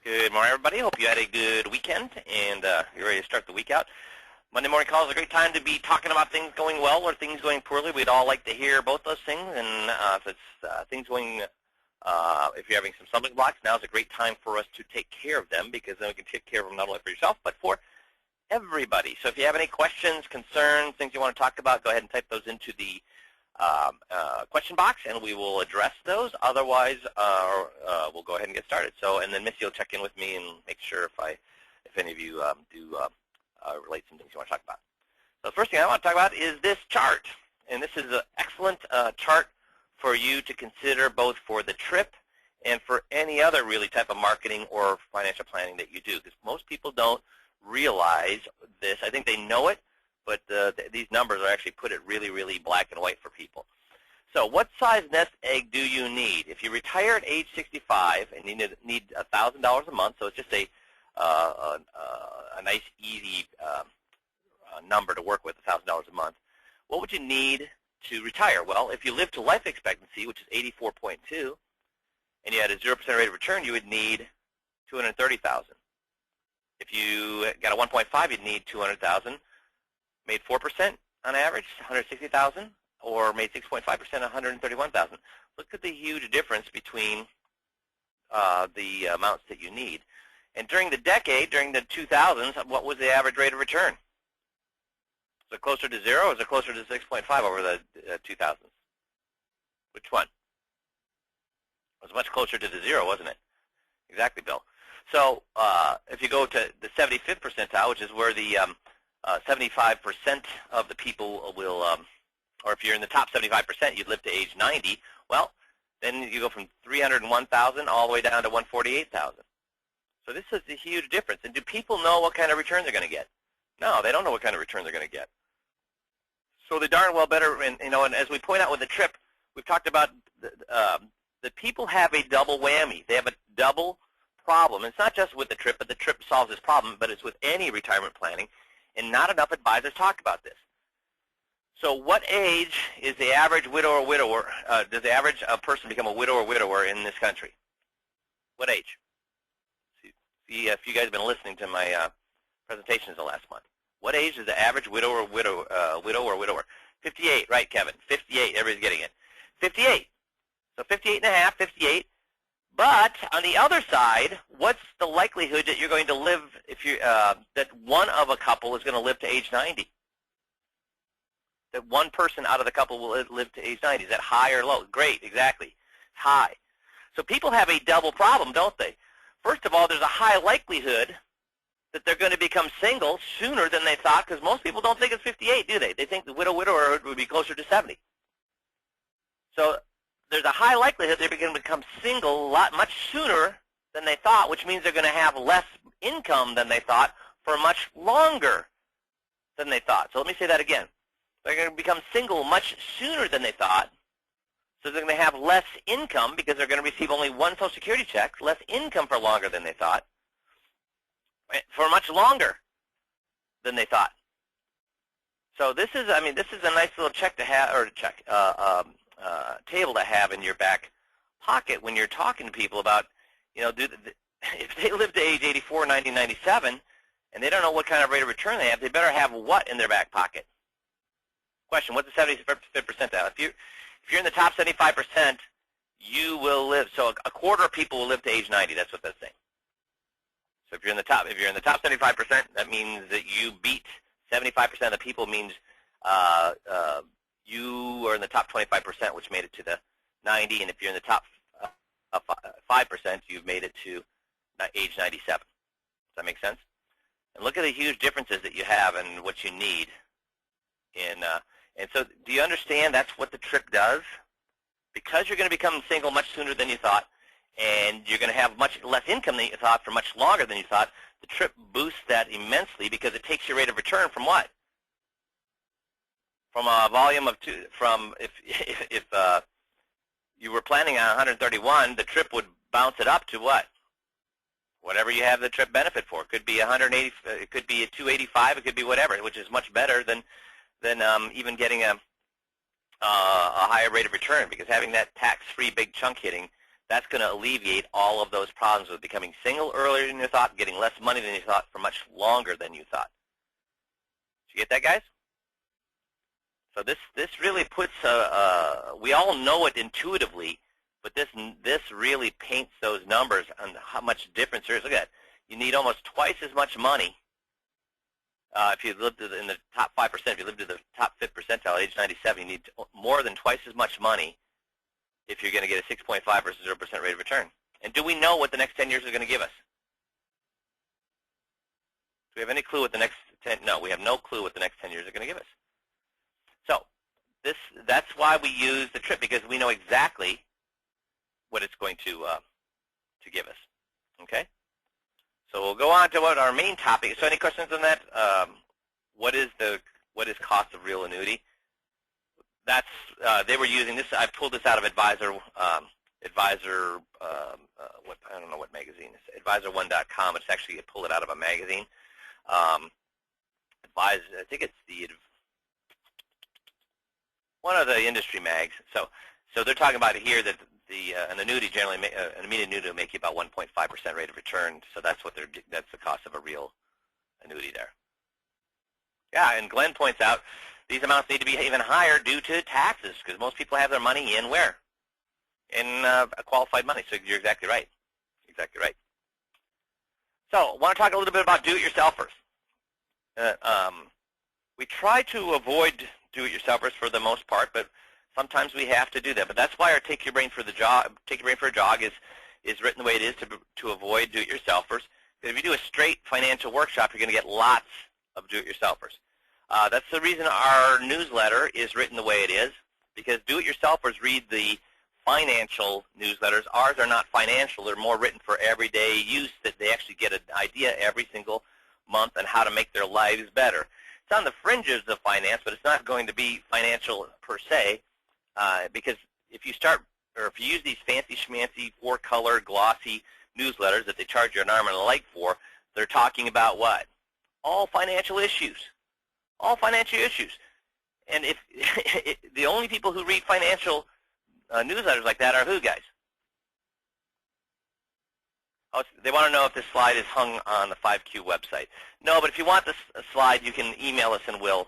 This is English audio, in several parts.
Good morning, everybody. Hope you had a good weekend and you're ready to start the week out. Monday morning call is a great time to be talking about things going well or things going poorly. We'd all like to hear both those things, and if it's things going, if you're having some stumbling blocks, now is a great time for us to take care of them, because then we can take care of them not only for yourself but for everybody. So if you have any questions, concerns, things you want to talk about, go ahead and type those into the question box, and we will address those. Otherwise, we'll go ahead and get started. So, and then Missy will check in with me and make sure if any of you do relate some things you want to talk about. So the first thing I want to talk about is this chart, and this is an excellent chart for you to consider both for the trip and for any other really type of marketing or financial planning that you do, because most people don't realize this. I think they know it, but these numbers are actually put it really, really black and white for people. So what size nest egg do you need? If you retire at age 65 and you need $1,000 a month, so it's just a nice, easy number to work with, $1,000 a month, what would you need to retire? Well, if you live to life expectancy, which is 84.2, and you had a 0% rate of return, you would need $230,000. If you got a 1.5, you'd need $200,000. Made 4% on average, $160,000, or made 6.5%, $131,000. Look at the huge difference between the amounts that you need. And during the decade, during the 2000s, what was the average rate of return? Is it closer to 0, or is it closer to 6.5 over the 2000s? Which one? It was much closer to the 0, wasn't it? Exactly, Bill. So if you go to the 75th percentile, which is where the 75% of the people will, or if you're in the top 75%, you'd live to age 90. Well, then you go from 301,000 all the way down to 148,000. So this is a huge difference. And do people know what kind of return they're going to get? No, they don't know what kind of return they're going to get. So they darn well better, and as we point out with the trip, we've talked about the people have a double whammy. They have a double problem. It's not just with the trip, but the trip solves this problem, but it's with any retirement planning, and not enough advisors talk about this. So what age is the average widow or widower, does the average person become a widow or widower in this country? What age? See if you guys have been listening to my presentations the last month. What age is the average widow or widower? 58, right, Kevin? 58, everybody's getting it. 58. So 58 and a half, 58. But on the other side, what's the likelihood that you're going to live, if you that one of a couple is going to live to age 90? That one person out of the couple will live to age 90. Is that high or low? Great, exactly. High. So people have a double problem, don't they? First of all, there's a high likelihood that they're going to become single sooner than they thought, because most people don't think it's 58, do they? They think the widower would be closer to 70. So there's a high likelihood they're going to become single much sooner than they thought, which means they're going to have less income than they thought for much longer than they thought. So let me say that again. They're going to become single much sooner than they thought, so they're going to have less income because they're going to receive only one Social Security check, less income for longer than they thought, for much longer than they thought. So this is, this is a nice little check to have, or table to have in your back pocket when you're talking to people about, if they live to age 84, 90, 97, and they don't know what kind of rate of return they have, they better have what in their back pocket? Question, what's the 75th percentile? If you're in the top 75%, you will live, so a quarter of people will live to age 90, that's what that's saying. So if you're in the top 75%, that means that you beat 75% of the people, means you are in the top 25%, which made it to the 90, and if you're in the top 5%, you've made it to age 97. Does that make sense? And look at the huge differences that you have and what you need. And so do you understand that's what the trip does? Because you're going to become single much sooner than you thought, and you're going to have much less income than you thought for much longer than you thought, the trip boosts that immensely, because it takes your rate of return from what? From a volume of 2, if you were planning on 131, the trip would bounce it up to what? Whatever you have the trip benefit for. It could be 180, it could be a 285, it could be whatever, which is much better than even getting a higher rate of return, because having that tax-free big chunk hitting That's going to alleviate all of those problems with becoming single earlier than you thought, getting less money than you thought for much longer than you thought. Did you get that, guys? So this really puts we all know it intuitively, but this really paints those numbers on how much difference there is. Look at that. You need almost twice as much money if you lived in the top 5%. If you lived to the top 5th percentile at age 97, you need more than twice as much money if you're going to get a 6.5 versus 0% rate of return. And do we know what the next 10 years are going to give us? Do we have any clue what the next 10? No, we have no clue what the next 10 years are going to give us. So that's why we use the TRIP, because we know exactly what it's going to give us. Okay. So we'll go on to what our main topic. So any questions on that? What is cost of real annuity? That's they were using this. I pulled this out of Advisor. I don't know what magazine it's. Advisor1.com. It's actually I pulled it out of a magazine. I think it's one of the industry mags. So they're talking about it here that an annuity generally, an immediate annuity will make you about 1.5% rate of return. So that's the cost of a real annuity there. Yeah, and Glenn points out these amounts need to be even higher due to taxes, because most people have their money in where? In a qualified money. So you're exactly right. Exactly right. So I want to talk a little bit about do-it-yourselfers. We try to avoid do-it-yourselfers for the most part, but sometimes we have to do that. But that's why our Take Your Brain for a Jog is written the way it is to avoid do-it-yourselfers. If you do a straight financial workshop, you're going to get lots of do-it-yourselfers. That's the reason our newsletter is written the way it is, because do-it-yourselfers read the financial newsletters. Ours are not financial. They're more written for everyday use, that they actually get an idea every single month on how to make their lives better. It's on the fringes of finance, but it's not going to be financial per se, because if you use these fancy schmancy 4-color glossy newsletters that they charge you an arm and a leg for, they're talking about what? All financial issues. All financial issues. And if the only people who read financial newsletters like that are who, guys? Oh, they want to know if this slide is hung on the 5Q website. No, but if you want this slide, you can email us and we'll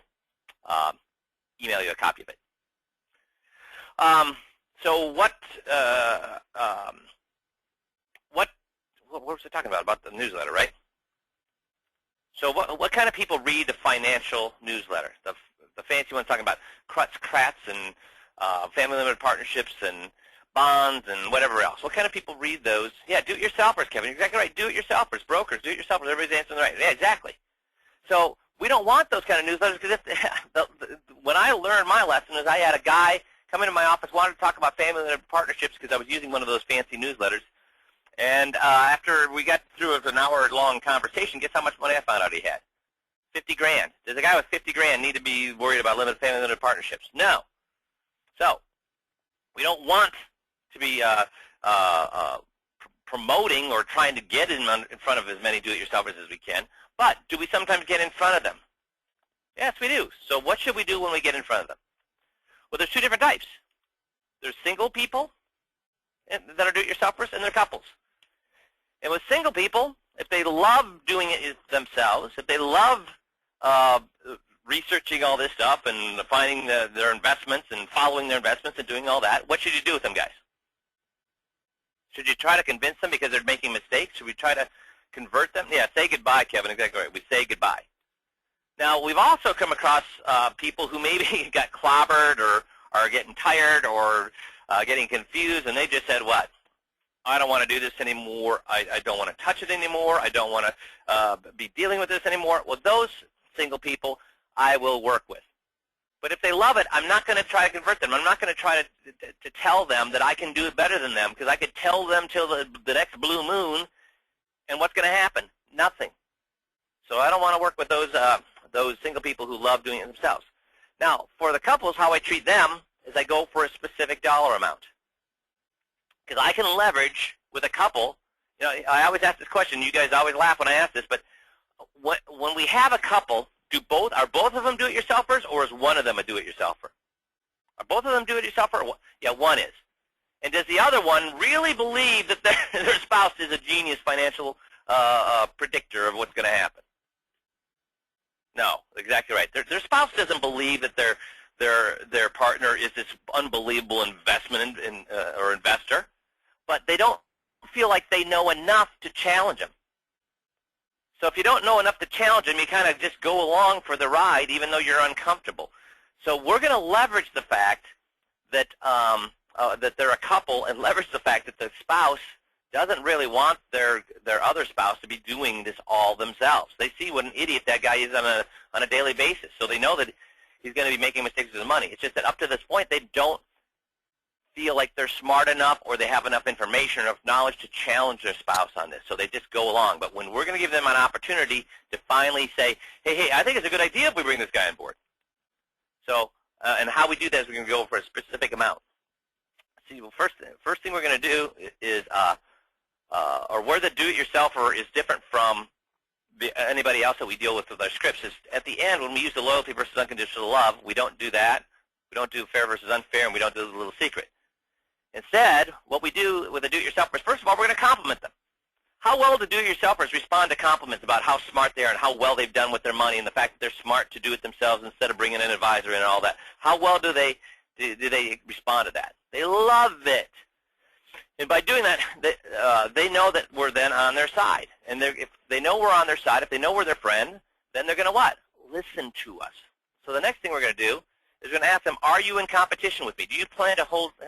email you a copy of it. So what was I talking about? About the newsletter, right? So what kind of people read the financial newsletter? The fancy ones talking about Kratz and family limited partnerships and bonds and whatever else. What kind of people read those? Yeah, do-it-yourselfers, Kevin. You're exactly right. Do-it-yourselfers, brokers, do-it-yourselfers. Everybody's answering right. Yeah, exactly. So we don't want those kind of newsletters, because when I learned my lesson is I had a guy come into my office, wanted to talk about family limited partnerships because I was using one of those fancy newsletters. And after we got through an hour-long conversation, guess how much money I found out he had? 50 grand. Does a guy with 50 grand need to be worried about family limited partnerships? No. So we don't want to be promoting or trying to get in front of as many do-it-yourselfers as we can, but do we sometimes get in front of them? Yes, we do. So what should we do when we get in front of them? Well, there's two different types. There's single people that are do-it-yourselfers, and they're couples. And with single people, if they love doing it themselves, if they love researching all this stuff and finding their investments and following their investments and doing all that, what should you do with them, guys? Should you try to convince them because they're making mistakes? Should we try to convert them? Yeah, say goodbye, Kevin. Exactly right. We say goodbye. Now, we've also come across people who maybe got clobbered or are getting tired or getting confused, and they just said, what? I don't want to do this anymore. I don't want to touch it anymore. I don't want to be dealing with this anymore. Well, those single people I will work with. But if they love it, I'm not going to try to convert them. I'm not going to try to tell them that I can do it better than them, because I could tell them till the next blue moon, and what's going to happen? Nothing. So I don't want to work with those single people who love doing it themselves. Now, for the couples, how I treat them is I go for a specific dollar amount. Because I can leverage with a couple. You know, I always ask this question. You guys always laugh when I ask this, but when we have a couple, are both of them do-it-yourselfers, or is one of them a do-it-yourselfer? Are both of them do-it-yourselfer? Yeah, one is. And does the other one really believe that their spouse is a genius financial predictor of what's going to happen? No, exactly right. Their spouse doesn't believe that their partner is this unbelievable investment or investor, but they don't feel like they know enough to challenge them. So if you don't know enough to challenge them, you kind of just go along for the ride, even though you're uncomfortable. So we're going to leverage the fact that that they're a couple, and leverage the fact that the spouse doesn't really want their other spouse to be doing this all themselves. They see what an idiot that guy is on a daily basis, so they know that he's going to be making mistakes with his money. It's just that up to this point, they don't feel like they're smart enough or they have enough information or enough knowledge to challenge their spouse on this, so they just go along. But when we're going to give them an opportunity to finally say, hey, I think it's a good idea if we bring this guy on board. So, and how we do that is we're going to go for a specific amount. See, well, first thing we're going to do is, or where the do-it-yourselfer is different from anybody else that we deal with our scripts, is at the end when we use the loyalty versus unconditional love, we don't do that. We don't do fair versus unfair, and we don't do the little secret. Instead, what we do with the do-it-yourselfers, first of all, we're going to compliment them. How well do do-it-yourselfers respond to compliments about how smart they are and how well they've done with their money and the fact that they're smart to do it themselves instead of bringing an advisor in and all that? How well do they respond to that? They love it. And by doing that, they know that we're then on their side. And if they know we're on their side, if they know we're their friend, then they're going to what? Listen to us. So the next thing we're going to do is we're going to ask them, are you in competition with me? Do you plan to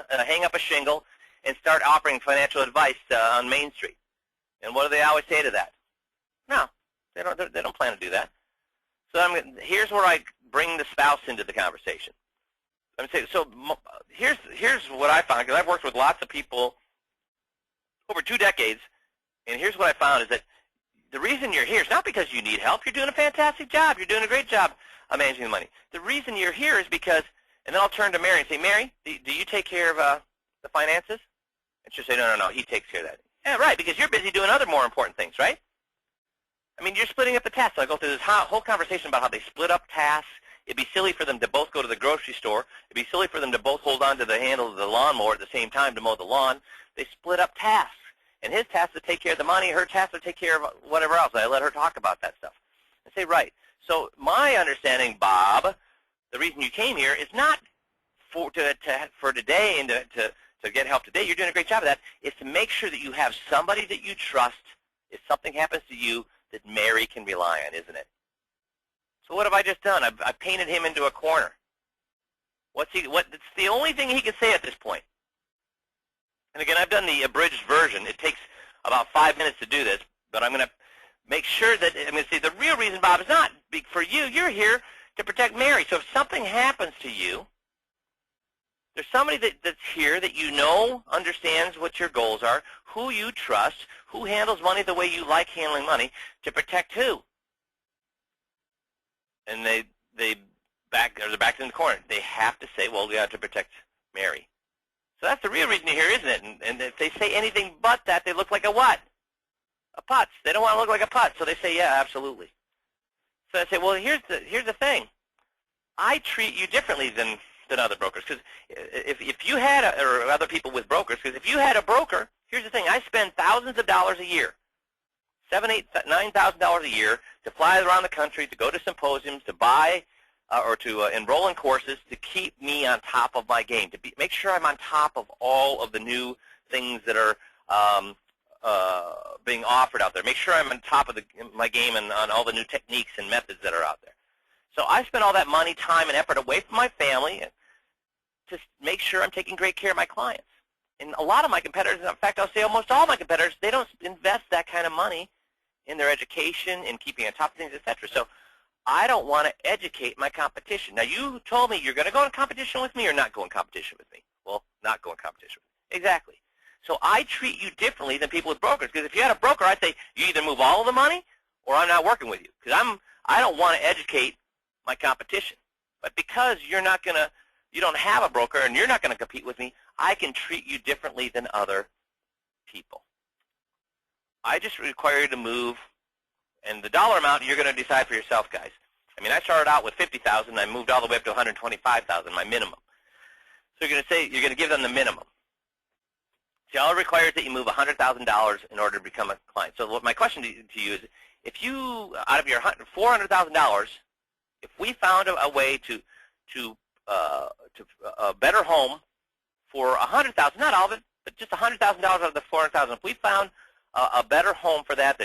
hang up a shingle and start offering financial advice on Main Street? And what do they always say to that? No, they don't plan to do that. So here's where I bring the spouse into the conversation. I'm saying, so here's what I found, because I've worked with lots of people over 2 decades, and here's what I found is that the reason you're here is not because you need help. You're doing a fantastic job. You're doing a great job of managing the money. The reason you're here is because, and then I'll turn to Mary and say, Mary, do you take care of the finances? And she'll say, no, he takes care of that. Yeah, right, because you're busy doing other more important things, right? I mean, you're splitting up the tasks. So I go through this whole conversation about how they split up tasks. It'd be silly for them to both go to the grocery store. It'd be silly for them to both hold on to the handle of the lawnmower at the same time to mow the lawn. They split up tasks. And his task is to take care of the money, her task is to take care of whatever else. I let her talk about that stuff. I say, right. So my understanding, Bob, the reason you came here is not for today and to get help today. You're doing a great job of that. It's to make sure that you have somebody that you trust if something happens to you that Mary can rely on, isn't it? So what have I just done? I've painted him into a corner. It's the only thing he can say at this point. And again, I've done the abridged version. It takes about 5 minutes to do this, but I'm going to make sure that, I'm going to say the real reason, Bob, is not for you. You're here to protect Mary. So if something happens to you, there's somebody that's here that you know understands what your goals are, who you trust, who handles money the way you like handling money, to protect who? And they're back in the corner. They have to say, well, we have to protect Mary. So that's the real reason you're here, isn't it? And if they say anything but that, they look like a what? A putz. They don't want to look like a putz, so they say, yeah, absolutely. So I say, well, here's the thing. I treat you differently than other brokers, because if you had or other people with brokers, because if you had a broker, here's the thing. I spend thousands of dollars a year, $7,000, $8,000, $9,000 a year to fly around the country, to go to symposiums, to buy or to enroll in courses to keep me on top of my game, to make sure I'm on top of all of the new things that are being offered out there. Make sure I'm on top of my game and on all the new techniques and methods that are out there. So I spend all that money, time, and effort away from my family to make sure I'm taking great care of my clients. And a lot of my competitors, in fact, I'll say almost all my competitors, they don't invest that kind of money in their education, in keeping on top of things, etc. So I don't want to educate my competition. Now, you told me you're going to go in competition with me or not go in competition with me. Well, not go in competition with me. Exactly. So I treat you differently than people with brokers, because if you had a broker, I'd say you either move all of the money or I'm not working with you, because I don't want to educate my competition. But because you don't have a broker and you're not going to compete with me, I can treat you differently than other people. I just require you to move, and the dollar amount you're going to decide for yourself, guys. I mean, I started out with $50,000, and I moved all the way up to $125,000, my minimum. So you're going to give them the minimum. See, all it requires that you move $100,000 in order to become a client. So what my question to you is, if you, out of your $400,000, if we found a way to a better home for $100,000, not all of it, but just $100,000 out of the $400,000, if we found a better home for that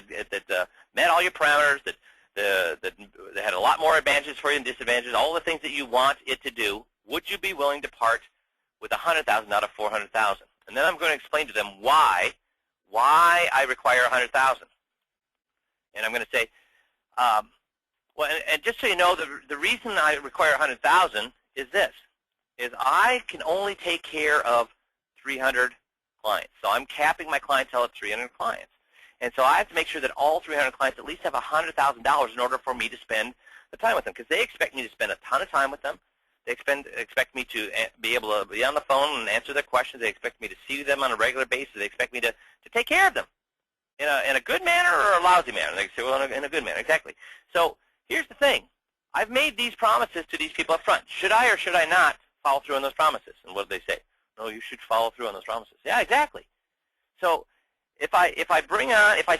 met all your parameters, that had a lot more advantages for you than disadvantages, all the things that you want it to do, would you be willing to part with $100,000 out of $400,000? And then I'm going to explain to them why I require $100,000. And I'm going to say, well, and just so you know, the reason I require $100,000 is this: is I can only take care of 300 clients. So I'm capping my clientele at 300 clients. And so I have to make sure that all 300 clients at least have $100,000 in order for me to spend the time with them, because they expect me to spend a ton of time with them. They expect me to be able to be on the phone and answer their questions. They expect me to see them on a regular basis. They expect me to take care of them in a good manner or a lousy manner. They say, well, in a good manner, exactly. So here's the thing. I've made these promises to these people up front. Should I or should I not follow through on those promises? And what do they say? No, you should follow through on those promises. Yeah, exactly. So if I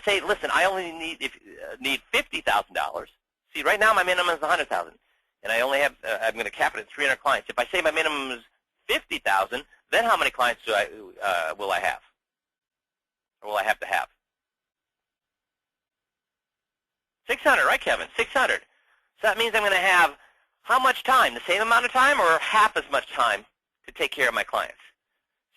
say, listen, I only need $50,000. See, right now my minimum is $100,000, and I only have I'm going to cap it at 300 clients. If I say my minimum is $50,000, then how many clients will I have, or will I have to have? 600, right, Kevin? 600. So that means I'm going to have how much time? The same amount of time, or half as much time to take care of my clients?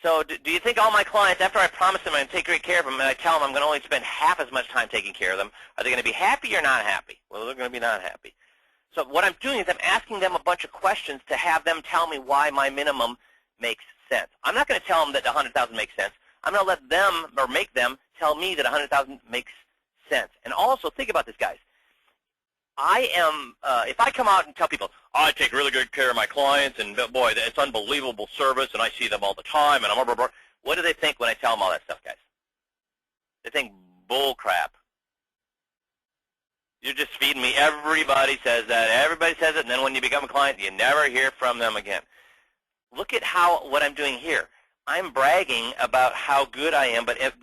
So do you think all my clients, after I promise them I'm going to take great care of them, and I tell them I'm going to only spend half as much time taking care of them, are they going to be happy or not happy? Well, they're going to be not happy. So what I'm doing is I'm asking them a bunch of questions to have them tell me why my minimum makes sense. I'm not going to tell them that $100,000 makes sense. I'm going to let them, or make them, tell me that $100,000 makes sense. And also, think about this, guys. If I come out and tell people, oh, I take really good care of my clients, and boy, it's unbelievable service, and I see them all the time, and what do they think when I tell them all that stuff, guys? They think, bull crap. You're just feeding me. Everybody says that. Everybody says it, and then when you become a client, you never hear from them again. Look at what I'm doing here. I'm bragging about how good I am, but is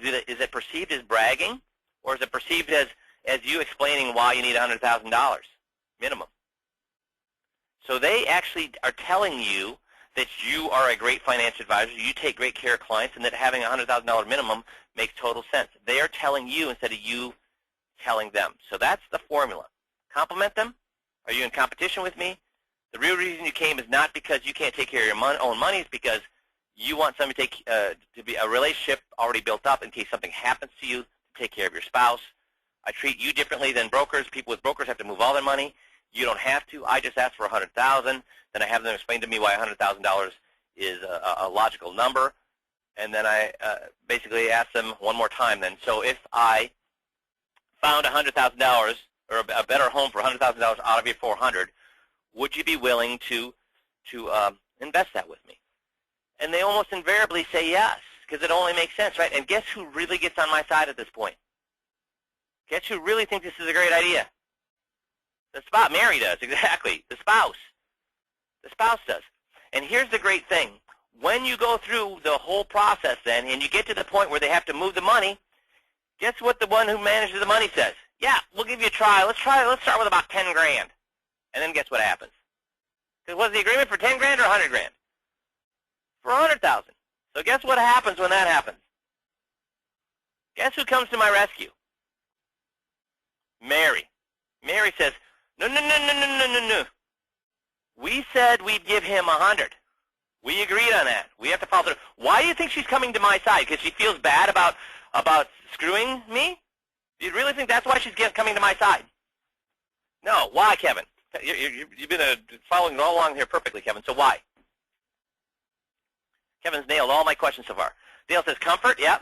it perceived as bragging, or is it perceived as you explaining why you need $100,000 minimum? So they actually are telling you that you are a great financial advisor, you take great care of clients, and that having a $100,000 minimum makes total sense. They are telling you instead of you telling them. So that's the formula. Compliment them. Are you in competition with me? The real reason you came is not because you can't take care of your own money. It's because you want somebody to be a relationship already built up in case something happens to you, to take care of your spouse. I treat you differently than brokers. People with brokers have to move all their money. You don't have to. I just ask for $100,000. Then I have them explain to me why $100,000 is a logical number. And then I basically ask them one more time then. So if I found $100,000 or a better home for $100,000 out of your $400,000, would you be willing to invest that with me? And they almost invariably say yes, because it only makes sense, right? And guess who really gets on my side at this point? Guess who really thinks this is a great idea? The spouse. Mary does, exactly. The spouse. The spouse does. And here's the great thing. When you go through the whole process then, and you get to the point where they have to move the money, guess what the one who manages the money says? Yeah, we'll give you a try. Let's start with about 10 grand. And then guess what happens? Because was the agreement for 10 grand or 100 grand? For 100,000. So guess what happens when that happens? Guess who comes to my rescue? Mary. Mary says, no. We said we'd give him 100. We agreed on that. We have to follow through. Why do you think she's coming to my side? Because she feels bad about screwing me? Do you really think that's why she's coming to my side? No. Why, Kevin? You've been following all along here perfectly, Kevin. So why? Kevin's nailed all my questions so far. Dale says comfort. Yeah.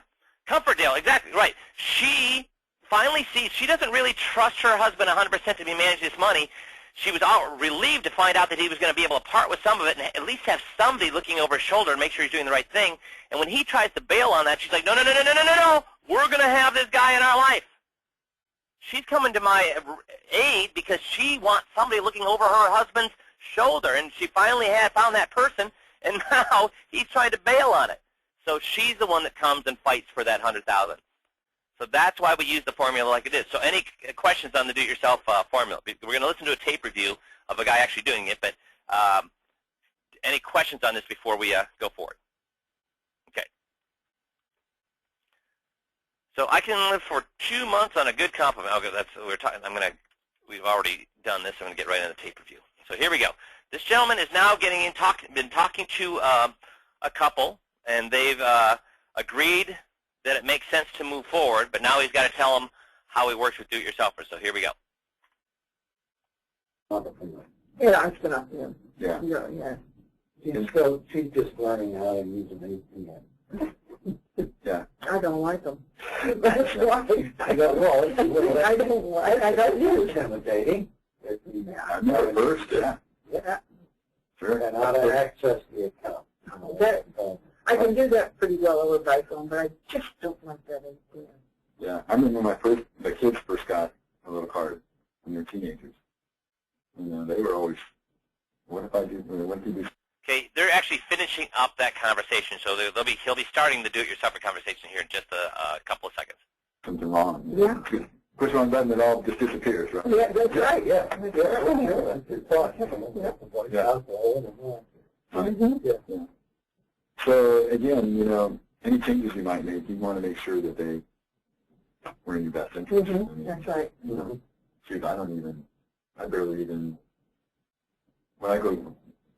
Comfort, Dale. Exactly. Right. She finally sees, she doesn't really trust her husband 100% to be managing this money. She was all relieved to find out that he was going to be able to part with some of it and at least have somebody looking over his shoulder and make sure he's doing the right thing. And when he tries to bail on that, she's like, no. We're going to have this guy in our life. She's coming to my aid because she wants somebody looking over her husband's shoulder. And she finally found that person, and now he's trying to bail on it. So she's the one that comes and fights for that 100,000. So that's why we use the formula like it is. So any questions on the do-it-yourself formula? We're going to listen to a tape review of a guy actually doing it, but any questions on this before we go forward? Okay. So I can live for 2 months on a good compliment. Okay, that's what we're talking. We've already done this. I'm going to get right into the tape review. So here we go. This gentleman is now been talking to a couple, and they've agreed that it makes sense to move forward, but now he's got to tell them how he works with do-it-yourselfers. So here we go. Yeah, I spent up him. Yeah. Yeah. And so she's just learning how to use an ATM. Yeah. I don't like them. That's why. I don't know. I don't like. I don't use them. Intimidating. Yeah. I'm not first. Yeah. Yeah. Sure. And how to access the account. I can do that pretty well over by phone, but I just don't like that ATM. Yeah. I remember when my kids first got a little card when they were teenagers. You know, they were always, what if I do, what do you? Okay, they're actually finishing up that conversation, so he'll be starting the do-it-yourselfer conversation here in just a couple of seconds. Something wrong. Yeah. Push one button, it all just disappears, right? Yeah, that's right. Yeah. Yeah. So again, you know, any changes you might make, you want to make sure that they were in your best interest. Mm-hmm. I mean, That's right. You know, shoot, I barely even, when I go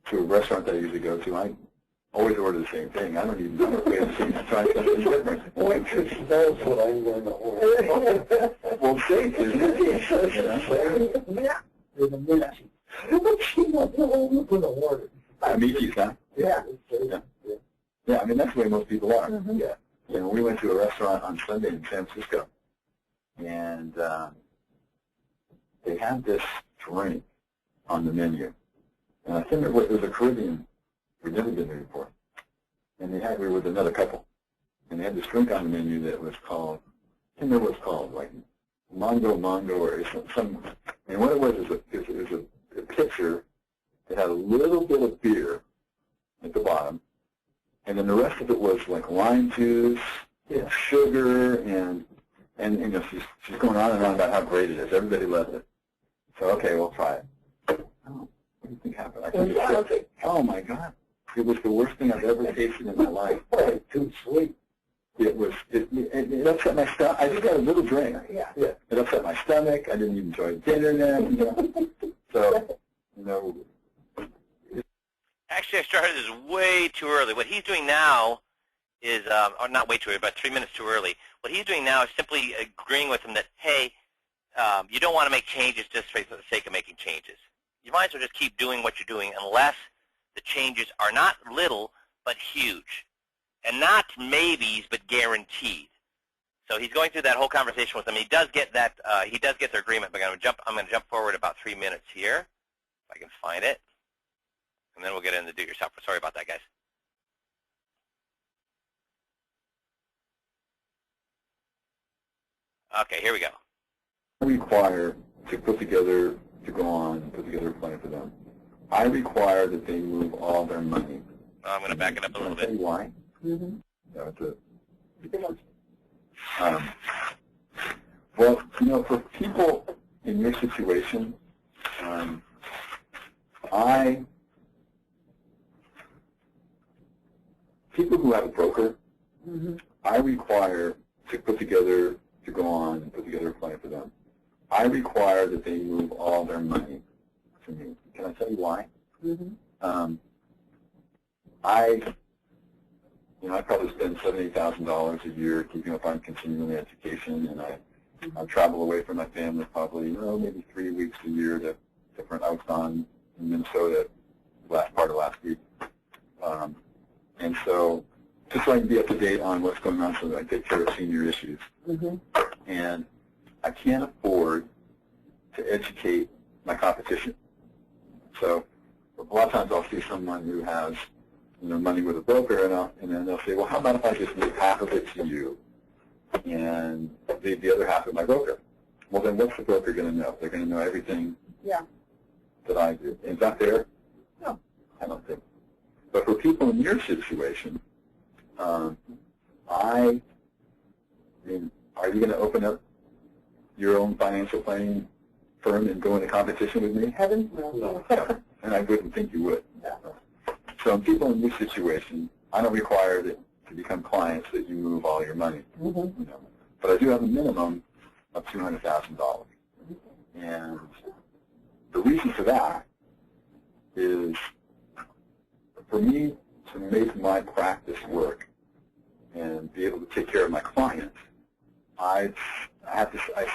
to a restaurant that I usually go to, I always order the same thing. I don't even know if we have seen try something different. Waitress knows what I'm going to order. Well, safe, isn't it? Yeah. With a Michi. She knows what I'm going to order. Michi's, huh? Yeah. Yeah, I mean, that's the way most people are. Mm-hmm. Yeah. You know, we went to a restaurant on Sunday in San Francisco, and they had this drink on the menu. And I think it was a Caribbean. We'd never been there before. And we were with another couple. And they had this drink on the menu that was called, I can't remember what it's called, like Mongo or some, and what it was is a pitcher that had a little bit of beer at the bottom. And then the rest of it was like lime juice, sugar, and you know, she's going on and on about how great it is. Everybody loves it. So, okay, we'll try it. Oh, what do you think happened? I think it's oh, my God. It was the worst thing I've ever tasted in my life. Too sweet. It upset my stomach. I just got a little drink. Yeah. It upset my stomach. I didn't enjoy dinner then. You know. So, you know. Actually, I started this way too early. What he's doing now is, or not way too early, but 3 minutes too early. What he's doing now is simply agreeing with him that, hey, you don't want to make changes just for the sake of making changes. You might as well just keep doing what you're doing unless the changes are not little but huge. And not maybes but guaranteed. So he's going through that whole conversation with them. He does get that their agreement, but I'm going to jump forward about 3 minutes here, if I can find it. And then we'll get into do-it-yourself. Sorry about that, guys. Okay, here we go. I require to put together a plan for them. I require that they move all their money. I'm going to back it up a little bit. Can I tell you why? Mm-hmm. That's it. Well, you know, for people in your situation, people who have a broker, Mm-hmm. I require to put together a plan for them. I require that they move all their money to me. Can I tell you why? Mm-hmm. I probably spend $70,000 a year keeping up on continuing education, and I travel away from my family probably, maybe 3 weeks a year to different. I was on in Minnesota last part of last week, and so just so I can be up to date on what's going on, so that I take care of senior issues. Mm-hmm. And I can't afford to educate my competition. So a lot of times I'll see someone who has money with a broker, and then they'll say, well, how about if I just leave half of it to you and leave the other half to my broker? Well, then what's the broker going to know? They're going to know everything that I do. Is that fair? No, I don't think. But for people in your situation, I mean, are you going to open up your own financial planning firm and go into competition with me? Heavens no. And I wouldn't think you would. No. So people in this situation, I don't require that to become clients that you move all your money. Mm-hmm. You know. But I do have a minimum of $200,000. And the reason for that is for me to make my practice work and be able to take care of my clients, I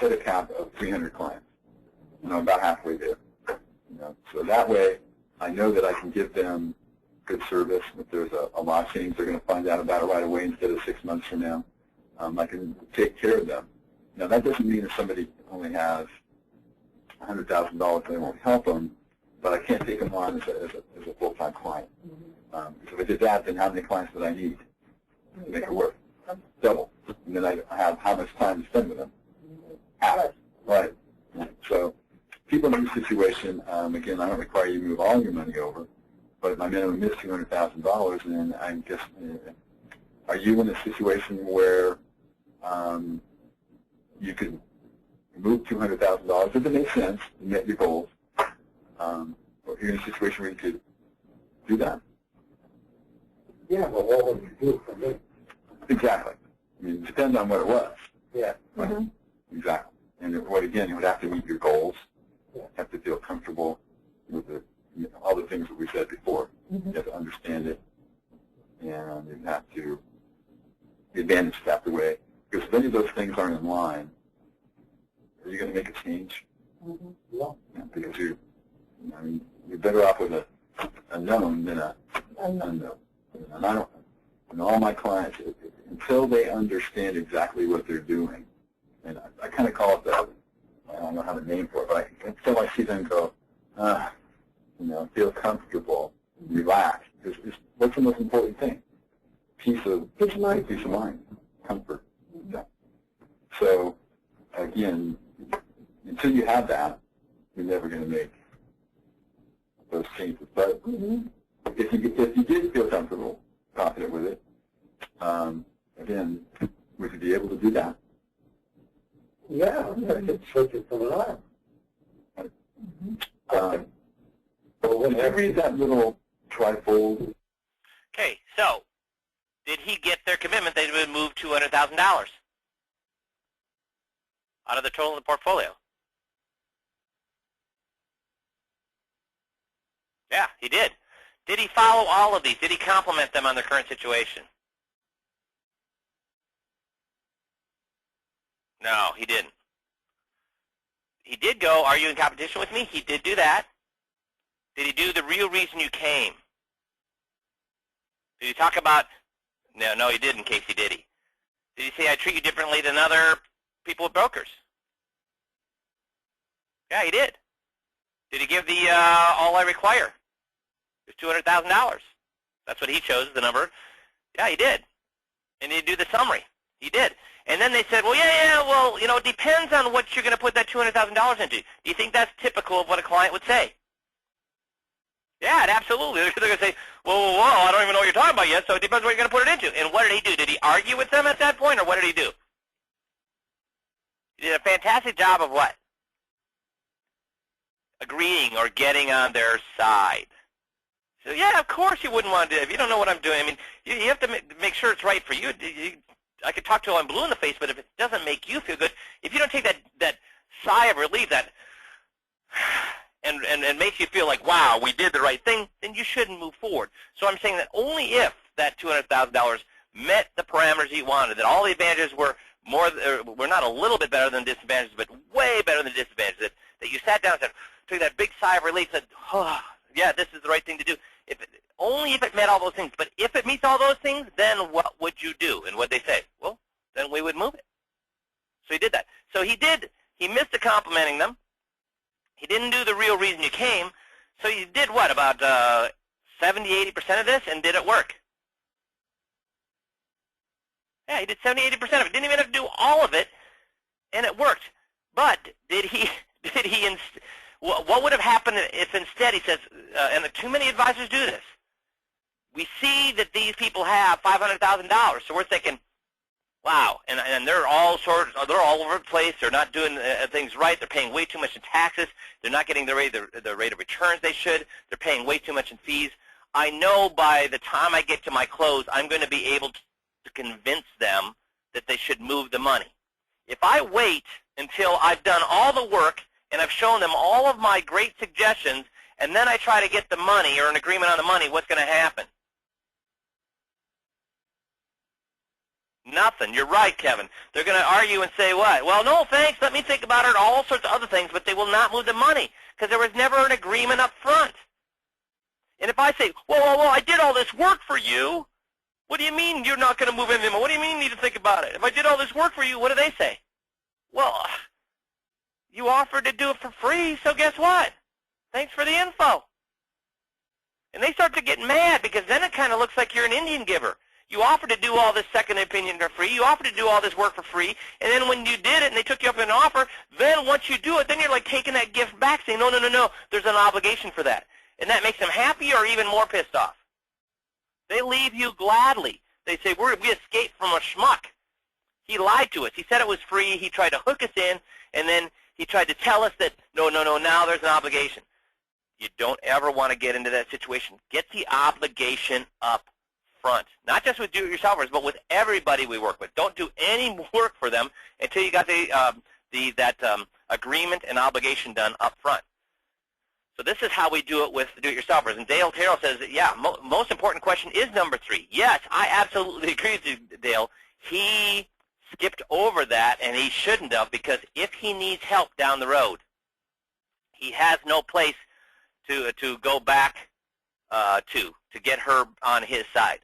set a cap of 300 clients. You know, about halfway there. You know, so that way, I know that I can give them good service. If there's a law change, they're going to find out about it right away instead of 6 months from now. I can take care of them. Now, that doesn't mean if somebody only has $100,000, they won't help them, but I can't take them on as a full-time client. Because if I did that, then how many clients would I need to make it work? Double. And then I have how much time to spend with them? Half. Right. So people in this situation, again, I don't require you to move all your money over, but my minimum is $200,000, and I guess, are you in a situation where you could move $200,000 if it makes sense and met your goals? Or you're in a situation where you could do that? Yeah, but what would you do for me? Exactly. I mean, it depends on what it was. Yeah. Right? Mm-hmm. Exactly. And again, you would have to meet your goals. Yeah. Have to feel comfortable with all the things that we said before. Mm-hmm. You have to understand it, and you have to advantage that the way. Because if any of those things aren't in line, are you going to make a change? Mm-hmm. No. Yeah, because you're better off with a known than a unknown. And I don't. All my clients, until they understand exactly what they're doing, and I kind of call it that. I don't know how to name for it, but until I see them go, feel comfortable, relax. What's the most important thing? Peace of mind, comfort. Yeah. So, again, until you have that, you're never going to make those changes. But if you did feel comfortable, confident with it, again, would you be able to do that? Yeah, I could switch it from an arm. Did you read that little trifold? Okay, so did he get their commitment they would move $200,000 out of the total of the portfolio? Yeah, he did. Did he follow all of these? Did he compliment them on their current situation? No, he didn't. He did go, are you in competition with me? He did do that. Did he do the real reason you came? Did he talk about, no, he didn't, Casey, did he? Did he say, I treat you differently than other people with brokers? Yeah, he did. Did he give the all I require? It's $200,000. That's what he chose, the number. Yeah, he did. And he did do the summary. He did. And then they said, well, well, it depends on what you're going to put that $200,000 into. Do you think that's typical of what a client would say? Yeah, absolutely. They're going to say, whoa, I don't even know what you're talking about yet, so it depends what you're going to put it into. And what did he do? Did he argue with them at that point, or what did he do? He did a fantastic job of what? Agreeing or getting on their side. So, yeah, of course you wouldn't want to do it. If you don't know what I'm doing, I mean, you have to make sure it's right for you. I could talk till I'm blue in the face, but if it doesn't make you feel good, if you don't take that sigh of relief, that and makes you feel like, wow, we did the right thing, then you shouldn't move forward. So I'm saying that only if that $200,000 met the parameters you wanted, that all the advantages were not a little bit better than disadvantages, but way better than disadvantages, that you sat down and said, took that big sigh of relief, said, oh, yeah, this is the right thing to do. Only if it met all those things. But if it meets all those things, then what would you do? And what they say? Well, then we would move it. So he did that. So he missed the complimenting them. He didn't do the real reason you came. So you did what, about 70, 80% of this, and did it work? Yeah, he did 70, 80% of it. Didn't even have to do all of it, and it worked. But what would have happened if instead he says, and too many advisors do this, we see that these people have $500,000, so we're thinking, wow, and they're all over the place. They're not doing things right. They're paying way too much in taxes. They're not getting the rate of returns they should. They're paying way too much in fees. I know by the time I get to my close, I'm going to be able to convince them that they should move the money. If I wait until I've done all the work and I've shown them all of my great suggestions, and then I try to get the money or an agreement on the money, what's going to happen? Nothing. You're right, Kevin. They're going to argue and say what? Well, no, thanks. Let me think about it, all sorts of other things, but they will not move the money because there was never an agreement up front. And if I say, well, I did all this work for you, what do you mean you're not going to move anything? What do you mean you need to think about it? If I did all this work for you, what do they say? Well, you offered to do it for free, so guess what? Thanks for the info. And they start to get mad because then it kind of looks like you're an Indian giver. You offered to do all this second opinion for free. You offered to do all this work for free. And then when you did it and they took you up an offer, then once you do it, then you're like taking that gift back saying, no, there's an obligation for that. And that makes them happy or even more pissed off. They leave you gladly. They say, we escaped from a schmuck. He lied to us. He said it was free. He tried to hook us in, and then he tried to tell us that, no, now there's an obligation. You don't ever want to get into that situation. Get the obligation up front, not just with do-it-yourselfers, but with everybody we work with. Don't do any work for them until you got that agreement and obligation done up front. So this is how we do it with the do-it-yourselfers. And Dale Terrell says, that, yeah, most important question is number 3. Yes, I absolutely agree with you, Dale. He skipped over that, and he shouldn't have, because if he needs help down the road, he has no place to go back to get her on his side.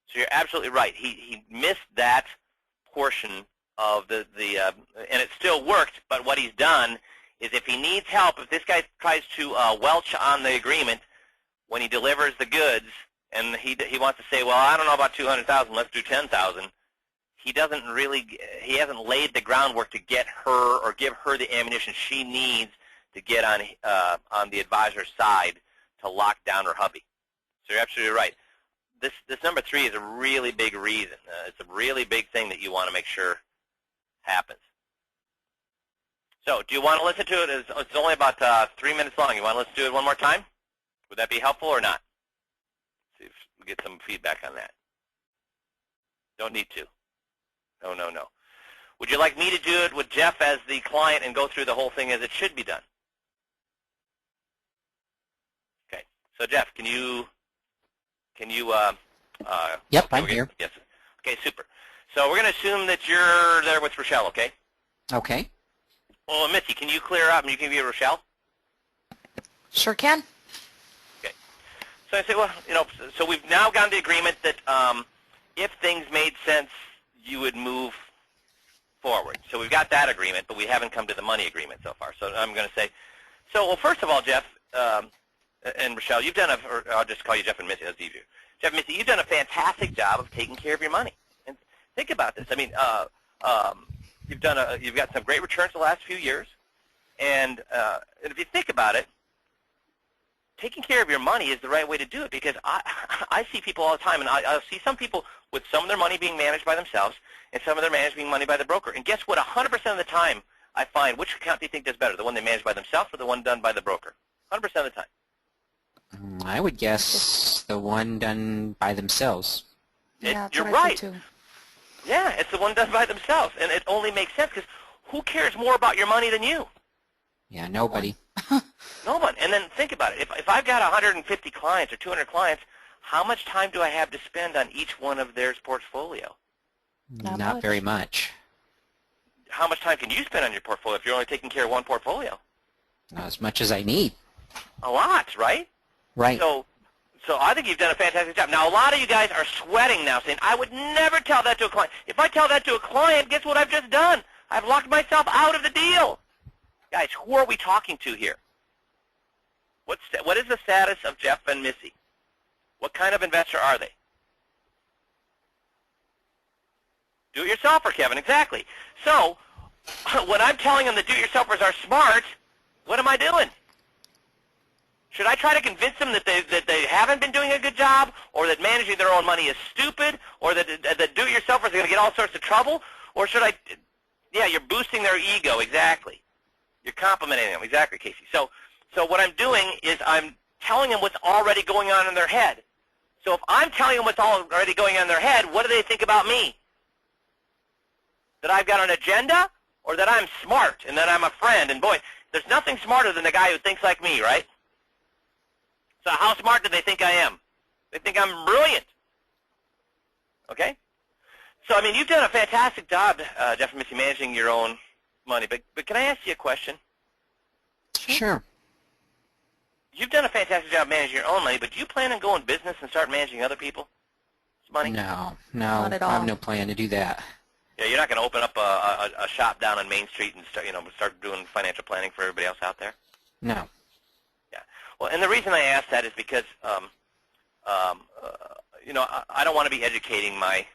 So you're absolutely right. He missed that portion of and it still worked, but what he's done is if he needs help, if this guy tries to welch on the agreement when he delivers the goods, and he wants to say, well, I don't know about 200,000, let's do 10,000. He hasn't laid the groundwork to get her or give her the ammunition she needs to get on the advisor's side to lock down her hubby. So you're absolutely right. This number 3 is a really big reason. It's a really big thing that you want to make sure happens. So do you want to listen to it? It's only about 3 minutes long. You want to listen to it one more time? Would that be helpful or not? See if we get some feedback on that. Don't need to. No. Would you like me to do it with Jeff as the client and go through the whole thing as it should be done? Okay. So Jeff, can you? Yep, okay, I'm here. Yes. Okay, super. So we're going to assume that you're there with Rochelle, okay? Okay. Well, Missy, can you clear up and you can be Rochelle? Sure can. Okay. So I say, well, so we've now gotten the agreement that if things made sense, you would move forward. So we've got that agreement, but we haven't come to the money agreement so far. So I'm going to say, well, first of all, Jeff and Rochelle, you've done or I'll just call you Jeff and Missy. That's easier. Jeff and Missy, you've done a fantastic job of taking care of your money. And think about this. I mean, you've got some great returns the last few years, and if you think about it, taking care of your money is the right way to do it, because I see people all the time, and I'll see some people with some of their money being managed by themselves and some of their managed being money by the broker. And guess what? 100% of the time, I find, which account do you think does better, the one they manage by themselves or the one done by the broker? 100% of the time. I would guess the one done by themselves. Yeah, You're that's what I right. think too. Yeah, it's the one done by themselves, and it only makes sense because who cares more about your money than you? Yeah, nobody. No one. And then think about it. If I've got 150 clients or 200 clients, how much time do I have to spend on each one of their portfolio? Not Not much. very much. How much time can you spend on your portfolio if you're only taking care of one portfolio? Not as much as I need. A lot, right? Right. So I think you've done a fantastic job. Now, a lot of you guys are sweating now, saying, I would never tell that to a client. If I tell that to a client, guess what I've just done? I've locked myself out of the deal. Guys, who are we talking to here? What is the status of Jeff and Missy? What kind of investor are they? Do-it-yourselfer, Kevin, exactly. So when I'm telling them the do-it-yourselfers are smart, what am I doing? Should I try to convince them that they haven't been doing a good job, or that managing their own money is stupid, or that do-it-yourselfers are going to get all sorts of trouble? Or should I, yeah, you're boosting their ego, exactly. You're complimenting them, exactly, Casey. So what I'm doing is I'm telling them what's already going on in their head. So if I'm telling them what's already going on in their head, what do they think about me? That I've got an agenda, or that I'm smart and that I'm a friend? And boy, there's nothing smarter than the guy who thinks like me, right? So how smart do they think I am? They think I'm brilliant. Okay? So, I mean, you've done a fantastic job, Jeff and Missy, managing your own money. But can I ask you a question? Sure. You've done a fantastic job managing your own money, but do you plan on going business and start managing other people's money? No, Not at I have all. no plan to do that. Yeah, you're not going to open up a shop down on Main Street and start doing financial planning for everybody else out there? No. Well, and the reason I ask that is because, I don't want to be educating my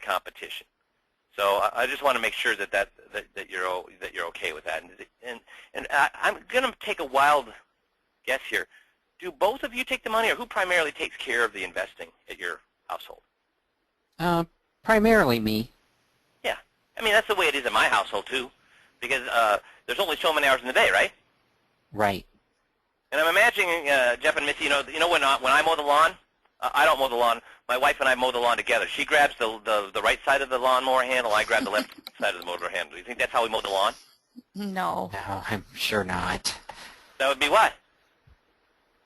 competition. So I just want to make sure that you're okay with that. And I'm going to take a wild guess here. Do both of you take the money, or who primarily takes care of the investing at your household? Primarily me. Yeah, I mean that's the way it is in my household too, because there's only so many hours in the day, right? Right. And I'm imagining Jeff and Missy. When I mow the lawn, I don't mow the lawn. My wife and I mow the lawn together. She grabs the right side of the lawnmower handle. I grab the left side of the mower handle. Do you think that's how we mow the lawn? No. No, I'm sure not. That would be what?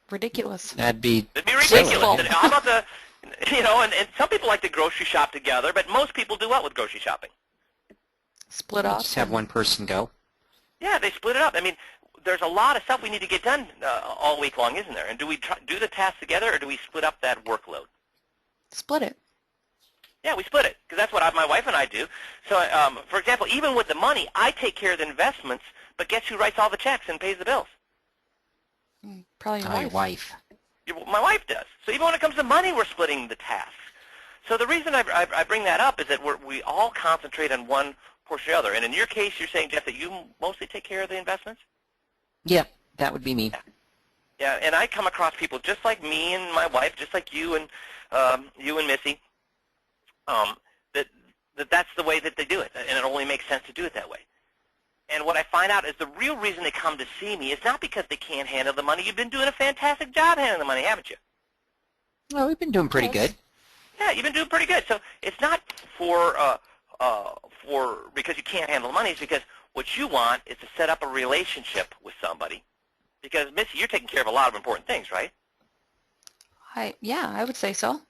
Ridiculous. That'd be It'd be ridiculous. Wasteful. How about and some people like to grocery shop together, but most people do what with grocery shopping? Split up. just have one person go. Yeah, they split it up. I mean, there's a lot of stuff we need to get done all week long, isn't there? And do we do the tasks together, or do we split up that workload? Split it. Yeah, we split it, because that's what my wife and I do. So, for example, even with the money, I take care of the investments, but guess who writes all the checks and pays the bills? Probably your Oh, your wife. wife. My wife does. So even when it comes to money, we're splitting the tasks. So the reason I bring that up is that we all concentrate on one portion or the other. And in your case, you're saying, Jeff, that you mostly take care of the investments? Yeah, that would be me. Yeah, and I come across people just like me and my wife, just like you and Missy, that's the way that they do it, and it only makes sense to do it that way. And what I find out is the real reason they come to see me is not because they can't handle the money. You've been doing a fantastic job handling the money, haven't you? Well, we've been doing pretty good. Yeah, you've been doing pretty good. So it's not for because you can't handle the money. It's because what you want is to set up a relationship with somebody. Because, Missy, you're taking care of a lot of important things, right? Yeah, I would say so.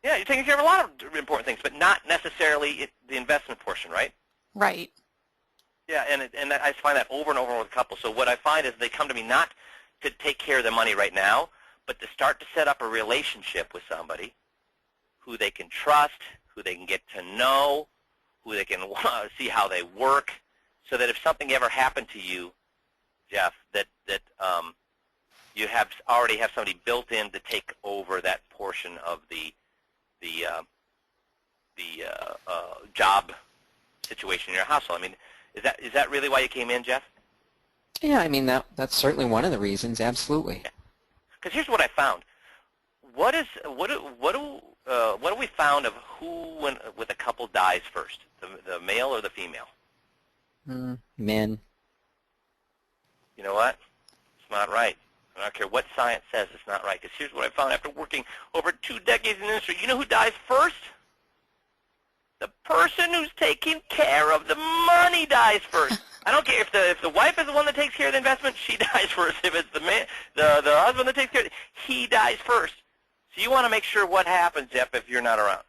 Yeah, you're taking care of a lot of important things, but not necessarily the investment portion, right? Right. Yeah, and I find that over and over with couples. So what I find is they come to me not to take care of their money right now, but to start to set up a relationship with somebody who they can trust, who they can get to know, who they can see how they work, so that if something ever happened to you, Jeff, that you already have somebody built in to take over that portion of the job situation in your household. I mean, is that really why you came in, Jeff? Yeah, I mean, that's certainly one of the reasons, absolutely. Because here's what I found. What do we found of who, with a couple, dies first, the male or the female? Men. You know what? It's not right. I don't care what science says, it's not right. Because here's what I found after working over 2 decades in the industry. You know who dies first? The person who's taking care of the money dies first. I don't care if the wife is the one that takes care of the investment, she dies first. If it's the husband that takes care of it, he dies first. So you want to make sure what happens, Jeff, if you're not around.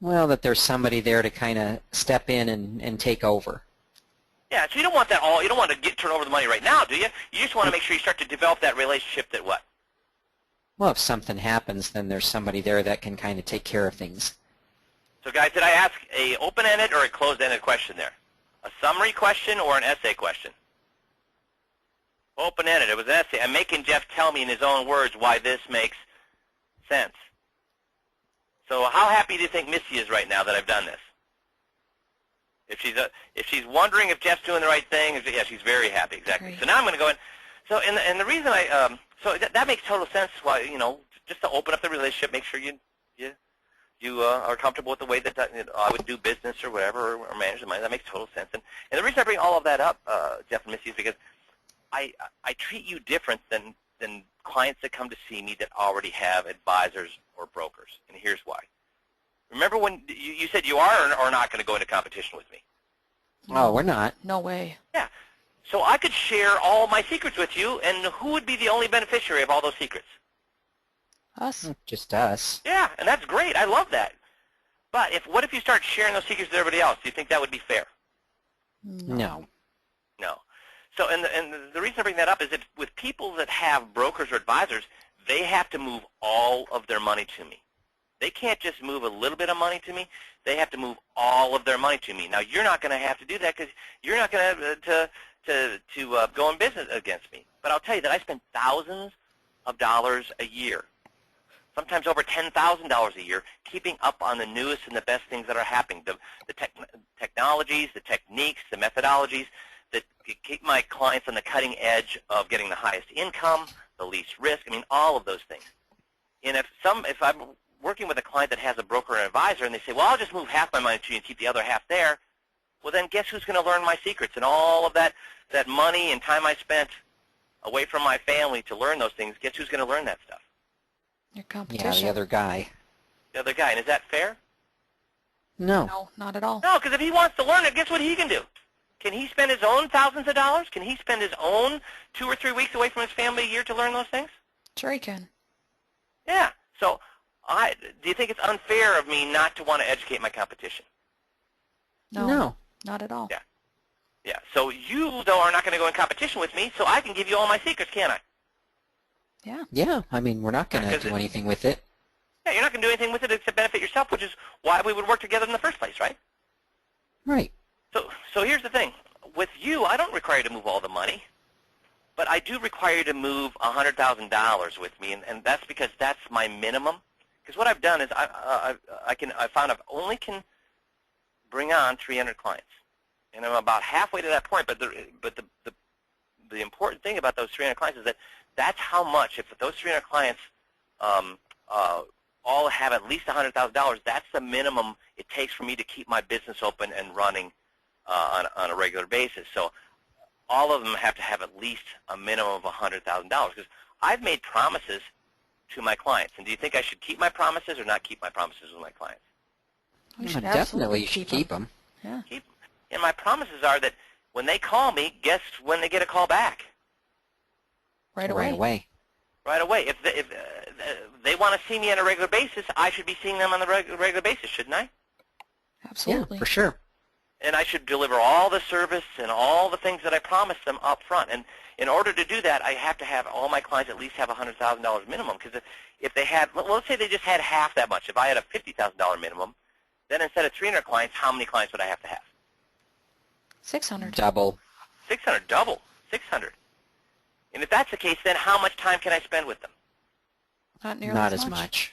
Well, that there's somebody there to kind of step in and take over. Yeah, so you don't want that all. You don't want to turn over the money right now, do you? You just want to make sure you start to develop that relationship that what? Well, if something happens, then there's somebody there that can kind of take care of things. So, guys, did I ask a open-ended or a closed-ended question there? A summary question or an essay question? Open-ended. It was an essay. I'm making Jeff tell me in his own words why this makes sense. So how happy do you think Missy is right now that I've done this? If she's wondering if Jeff's doing the right thing, yeah, she's very happy, exactly. Great. So now I'm going to go in. So, and the reason so that makes total sense. Why, just to open up the relationship, make sure you are comfortable with the way that I would do business or whatever, or manage the money. That makes total sense. And the reason I bring all of that up, Jeff and Missy, is because I treat you different than clients that come to see me that already have advisors or brokers. And here's why. Remember when you said you are or not going to go into competition with me? Oh, we're not. No way. Yeah. So I could share all my secrets with you, and who would be the only beneficiary of all those secrets? Us. Just us. Yeah, and that's great. I love that. But what if you start sharing those secrets with everybody else? Do you think that would be fair? No. No. So, and the reason I bring that up is that with people that have brokers or advisors, they have to move all of their money to me. They can't just move a little bit of money to me. They have to move all of their money to me. Now, you're not going to have to do that because you're not going to go in business against me. But I'll tell you that I spend thousands of dollars a year, sometimes over $10,000 a year, keeping up on the newest and the best things that are happening, the technologies, the techniques, the methodologies that keep my clients on the cutting edge of getting the highest income, the least risk. I mean, all of those things. And if I'm working with a client that has a broker and advisor, and they say, well, I'll just move half my money to you and keep the other half there, well, then guess who's going to learn my secrets? And all of that money and time I spent away from my family to learn those things, guess who's going to learn that stuff? Your competition. Yeah, the other guy. The other guy. And is that fair? No. No, not at all. No, because if he wants to learn it, guess what he can do? Can he spend his own thousands of dollars? Can he spend his own 2 or 3 weeks away from his family a year to learn those things? Sure he can. Yeah. So do you think it's unfair of me not to want to educate my competition? No. Not at all. Yeah. Yeah. So you, though, are not going to go in competition with me, so I can give you all my secrets, can't I? Yeah. Yeah, I mean, we're not going to do anything with it. Yeah, you're not going to do anything with it except benefit yourself, which is why we would work together in the first place, right? Right. So here's the thing. With you, I don't require you to move all the money, but I do require you to move $100,000 with me, and that's because that's my minimum. Because what I've done is I found I only can bring on 300 clients, and I'm about halfway to that point. But the important thing about those 300 clients is that that's how much. If those 300 clients all have at least $100,000, that's the minimum it takes for me to keep my business open and running on a regular basis. So all of them have to have at least a minimum of $100,000 because I've made promises to my clients. And do you think I should keep my promises or not keep my promises with my clients? You should Definitely you should keep them. them. Yeah. Keep them. And my promises are that when they call me, guess when they get a call back? Right away. Right away. Right away. If they want to see me on a regular basis, I should be seeing them on the regular basis, shouldn't I? Absolutely. Yeah, for sure. And I should deliver all the service and all the things that I promised them up front. And in order to do that, I have to have all my clients at least have $100,000 minimum. Because if they had, well, let's say they just had half that much. If I had a $50,000 minimum, then instead of 300 clients, how many clients would I have to have? 600. Double. 600, double, 600. And if that's the case, then how much time can I spend with them? Not nearly Not as as much. much.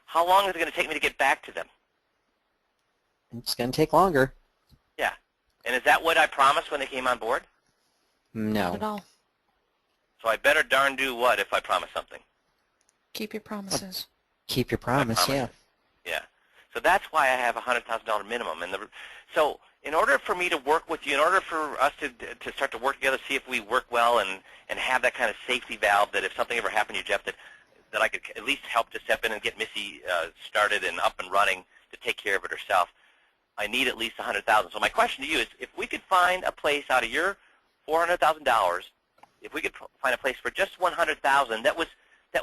How long is it going to take me to get back to them? It's going to take longer. Yeah. And is that what I promised when they came on board? Not at No. all. So I better darn do what if I promise something? Keep your promises. Keep your promise, yeah. Yeah. So that's why I have a $100,000 minimum. And so in order for me to work with you, in order for us to start to work together, see if we work well and have that kind of safety valve that if something ever happened to you, Jeff, that I could at least help to step in and get Missy started and up and running to take care of it herself, I need at least $100,000. So my question to you is, if we could find a place out of your $400,000, if we could find a place for just $100,000 that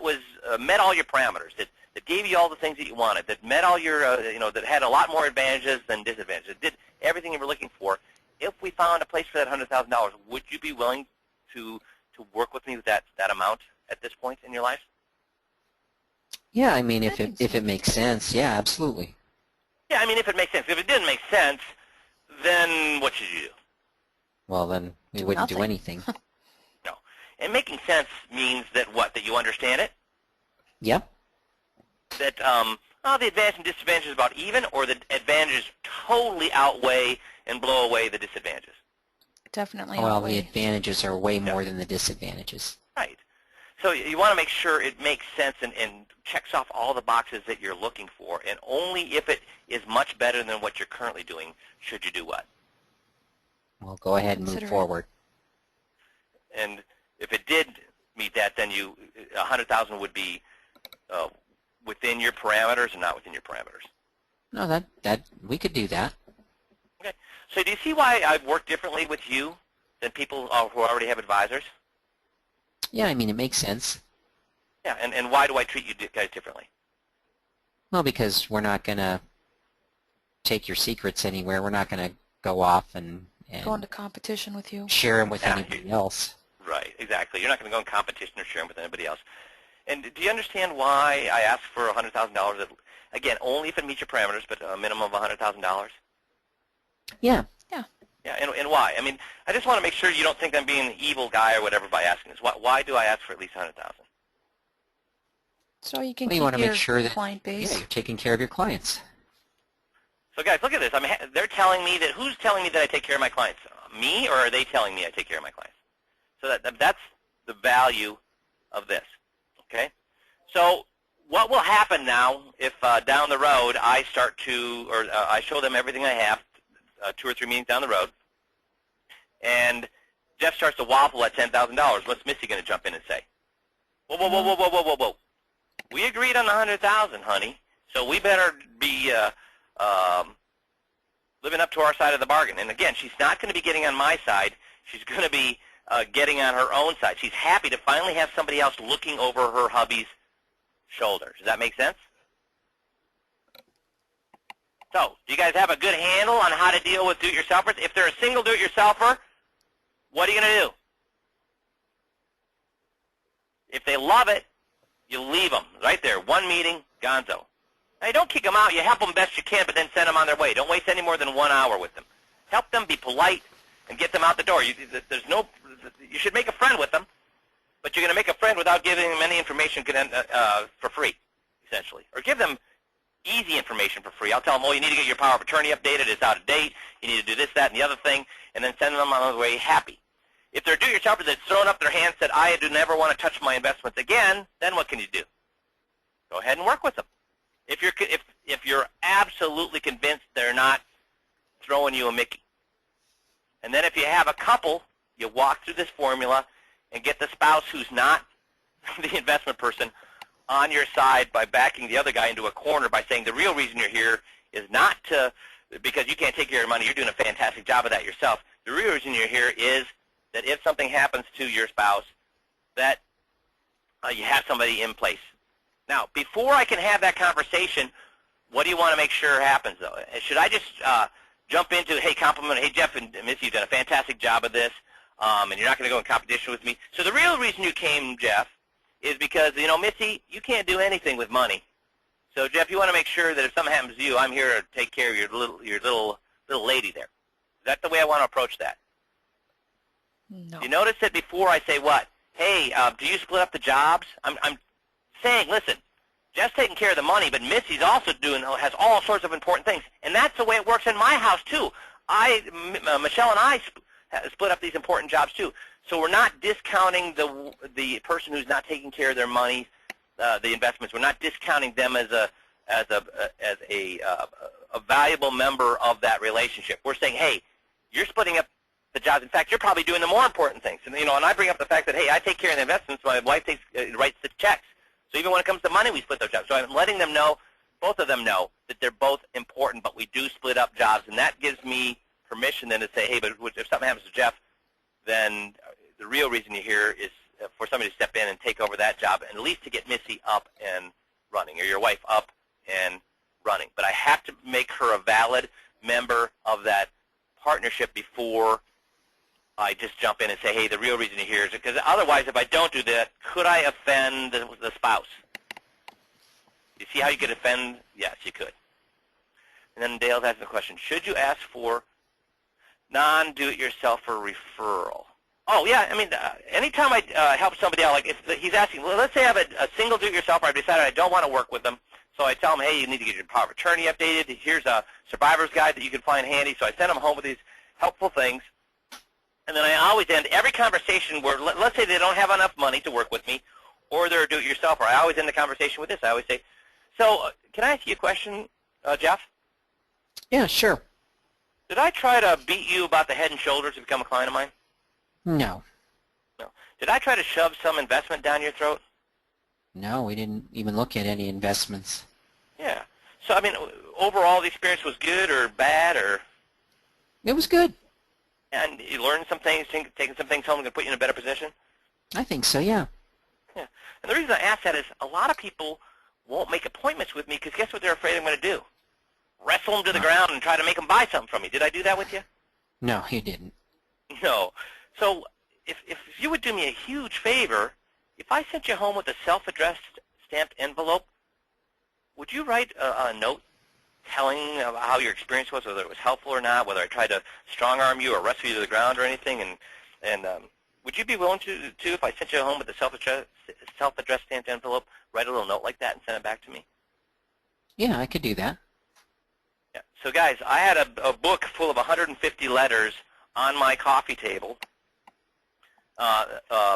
was met all your parameters, that gave you all the things that you wanted, that met all your that had a lot more advantages than disadvantages, that did everything you were looking for. If we found a place for that $100,000, would you be willing to work with me with that amount at this point in your life? Yeah, I mean, if think it makes sense, yeah, absolutely. Yeah, I mean, if it makes sense. If it didn't make sense, then what should you do? Well, then we Do wouldn't do nothing. anything. No. And making sense means that what? That you understand it? Yep. That the advantages and disadvantages about even, or the advantages totally outweigh and blow away the disadvantages? definitely Well, the outweigh. advantages are way more than the disadvantages. Right. So you want to make sure it makes sense and checks off all the boxes that you're looking for, and only if it is much better than what you're currently doing should you do what? Well, go ahead and move Consider it. forward. And if it did meet that, then 100,000 would be within your parameters and not within your parameters. No, that we could do that. Okay. So do you see why I've worked differently with you than people who already have advisors? Yeah, I mean, it makes sense. Yeah, and why do I treat you guys differently? Well, because we're not going to take your secrets anywhere. We're not going to go off and Go into competition with you. share them with Yeah, anybody else. Right, exactly. You're not going to go in competition or share them with anybody else. And do you understand why I asked for $100,000? Again, only if it meets your parameters, but a minimum of $100,000? Yeah. Yeah, and why? I mean, I just want to make sure you don't think I'm being an evil guy or whatever by asking this. Why do I ask for at least $100,000? So you can Well, you keep want to your make sure that client base. you're taking care of your clients. So guys, look at this. I mean, they're telling me that, who's telling me that I take care of my clients? Me, or are they telling me I take care of my clients? So that's the value of this, okay? So what will happen now if down the road I start to, or I show them everything I have, 2 or 3 meetings down the road, and Jeff starts to waffle at $10,000. What's Missy going to jump in and say? Whoa, whoa, whoa, whoa, whoa, whoa, whoa, whoa. We agreed on the $100,000, honey, so we better be living up to our side of the bargain. And again, she's not going to be getting on my side. She's going to be getting on her own side. She's happy to finally have somebody else looking over her hubby's shoulder. Does that make sense? So, do you guys have a good handle on how to deal with do-it-yourselfers? If they're a single do-it-yourselfer, what are you going to do? If they love it, you leave them right there. 1 meeting, gonzo. Now, you don't kick them out. You help them best you can, but then send them on their way. Don't waste any more than 1 hour with them. Help them be polite and get them out the door. You should make a friend with them, but you're going to make a friend without giving them any information for free, essentially. Or give them easy information for free. I'll tell them, oh, you need to get your power of attorney updated. It's out of date. You need to do this, that, and the other thing, and then send them on their way happy. If they're do-it-yourselfers that's thrown up their hands and said, I do never want to touch my investments again, then what can you do? Go ahead and work with them. If you're absolutely convinced they're not throwing you a Mickey. And then if you have a couple, you walk through this formula and get the spouse who's not the investment person on your side by backing the other guy into a corner by saying the real reason you're here is not because you can't take care of your money. You're doing a fantastic job of that yourself. The real reason you're here is that if something happens to your spouse, that you have somebody in place. Now, before I can have that conversation, what do you want to make sure happens, though? Should I just jump into, hey, compliment, hey, Jeff and Missy, you've done a fantastic job of this, and you're not going to go in competition with me. So the real reason you came, Jeff, is because, Missy, you can't do anything with money. So, Jeff, you want to make sure that if something happens to you, I'm here to take care of your little lady there. Is that the way I want to approach that? No. You notice that before I say what? Hey, do you split up the jobs? I'm saying, listen, Jeff's taking care of the money, but Missy's also has all sorts of important things. And that's the way it works in my house, too. Michelle and I split up these important jobs, too. So we're not discounting the person who's not taking care of their money, the investments. We're not discounting them as a valuable member of that relationship. We're saying, hey, you're splitting up the jobs. In fact, you're probably doing the more important things. And and I bring up the fact that, hey, I take care of the investments. My wife writes the checks. So even when it comes to money, we split those jobs. So I'm letting them know, both of them know, that they're both important, but we do split up jobs. And that gives me permission then to say, hey, but if something happens to Jeff, then the real reason you're here is for somebody to step in and take over that job, and at least to get Missy up and running, or your wife up and running. But I have to make her a valid member of that partnership before I just jump in and say, hey, the real reason you're here is because otherwise, if I don't do that, could I offend the spouse? You see how you could offend? Yes, you could. And then Dale's asking the question, should you ask for non-do-it-yourselfer referral? Oh, yeah, I mean, anytime I help somebody out, like if he's asking, well, let's say I have a single do-it-yourselfer, I've decided I don't want to work with them, so I tell him, hey, you need to get your power of attorney updated. Here's a survivor's guide that you can find handy. So I send him home with these helpful things. And then I always end every conversation where, let's say they don't have enough money to work with me, or they're a do-it-yourselfer. I always end the conversation with this. I always say, so can I ask you a question, Jeff? Yeah, sure. Did I try to beat you about the Head and Shoulders to become a client of mine? No. No. Did I try to shove some investment down your throat? No, we didn't even look at any investments. Yeah. So, I mean, overall the experience was good or bad, or? It was good. And you learned some things, taking some things home and put you in a better position? I think so, yeah. Yeah. And the reason I ask that is a lot of people won't make appointments with me because guess what they're afraid I'm going to do? Wrestle them to the ground and try to make them buy something from me. Did I do that with you? No, you didn't. No. So if you would do me a huge favor, if I sent you home with a self-addressed stamped envelope, would you write a note telling how your experience was, whether it was helpful or not, whether I tried to strong-arm you or wrestle you to the ground or anything? And would you be willing to, if I sent you home with a self-addressed stamped envelope, write a little note like that and send it back to me? Yeah, I could do that. Yeah. So, guys, I had a book full of 150 letters on my coffee table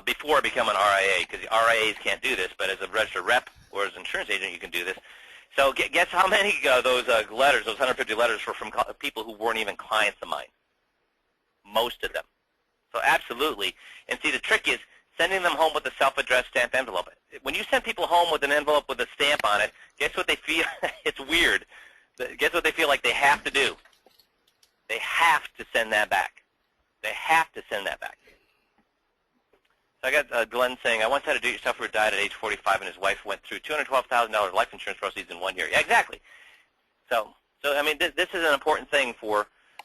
before I become an RIA, because the RIAs can't do this, but as a registered rep or as an insurance agent, you can do this. So guess how many of those letters, those 150 letters, were from people who weren't even clients of mine? Most of them. So absolutely. And see, the trick is sending them home with a self-addressed stamped envelope. When you send people home with an envelope with a stamp on it, guess what they feel? It's weird. Guess what they feel like they have to do? They have to send that back. They have to send that back. So I got Glenn saying, I once had a do-it-yourselfer who died at age 45 and his wife went through $212,000 life insurance proceeds in 1 year. Yeah, exactly. So I mean, this is an important thing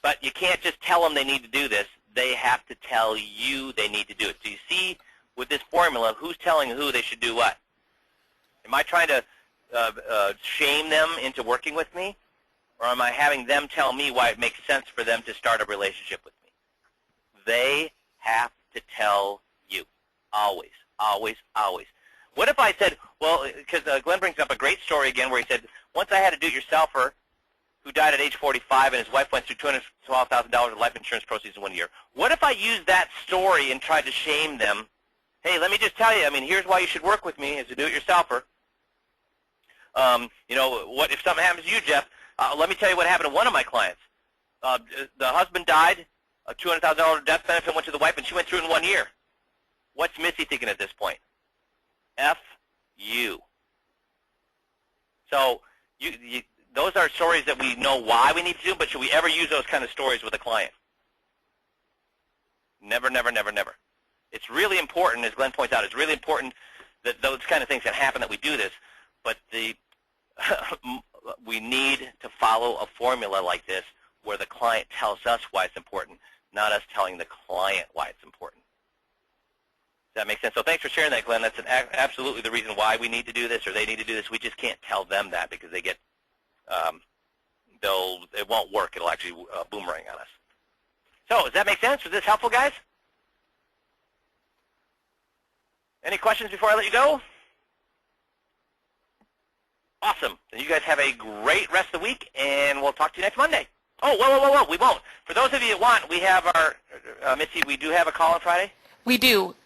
but you can't just tell them they need to do this. They have to tell you they need to do it. So you see, with this formula, who's telling who they should do what? Am I trying to shame them into working with me? Or am I having them tell me why it makes sense for them to start a relationship with me? They have to tell you. Always, always, always. What if I said, well, because Glenn brings up a great story again where he said, once I had a do-it-yourselfer who died at age 45 and his wife went through $212,000 of life insurance proceeds in 1 year. What if I used that story and tried to shame them? Hey, let me just tell you, I mean, here's why you should work with me as a do-it-yourselfer. You know, what if something happens to you, Jeff? Let me tell you what happened to one of my clients. The husband died, a $200,000 death benefit went to the wife, and she went through it in 1 year. What's Missy thinking at this point? F you. So those are stories that we know why we need to do, but should we ever use those kind of stories with a client? Never, never, never, never. It's really important, as Glenn points out, it's really important that those kind of things can happen, that we do this, but we need to follow a formula like this where the client tells us why it's important, not us telling the client why it's important. Does that make sense? So thanks for sharing that, Glenn. That's absolutely the reason why we need to do this or they need to do this. We just can't tell them that because they get, it won't work. It'll actually boomerang on us. So does that make sense? Was this helpful, guys? Any questions before I let you go? Awesome. Then you guys have a great rest of the week, and we'll talk to you next Monday. Oh, whoa, we won't. For those of you that want, we have our, Missy, we do have a call on Friday? We do.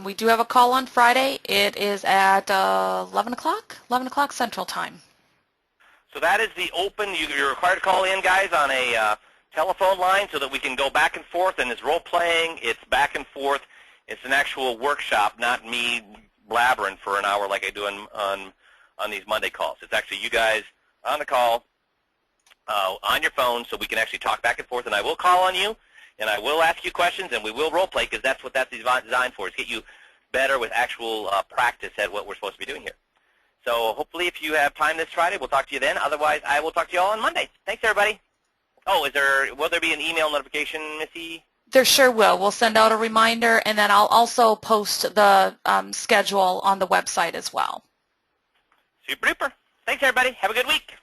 We do have a call on Friday. It is at 11 o'clock Central Time. So that is the open, you're required to call in, guys, on a telephone line so that we can go back and forth, and it's role-playing, it's back and forth. It's an actual workshop, not me blabbering for an hour like I do on these Monday calls. It's actually you guys on the call, on your phone, so we can actually talk back and forth, and I will call on you, and I will ask you questions, and we will role-play, because that's what that's designed for, is get you better with actual practice at what we're supposed to be doing here. So hopefully if you have time this Friday, we'll talk to you then. Otherwise, I will talk to you all on Monday. Thanks, everybody. Oh, will there be an email notification, Missy? There sure will. We'll send out a reminder, and then I'll also post the schedule on the website as well. Super duper. Thanks, everybody. Have a good week.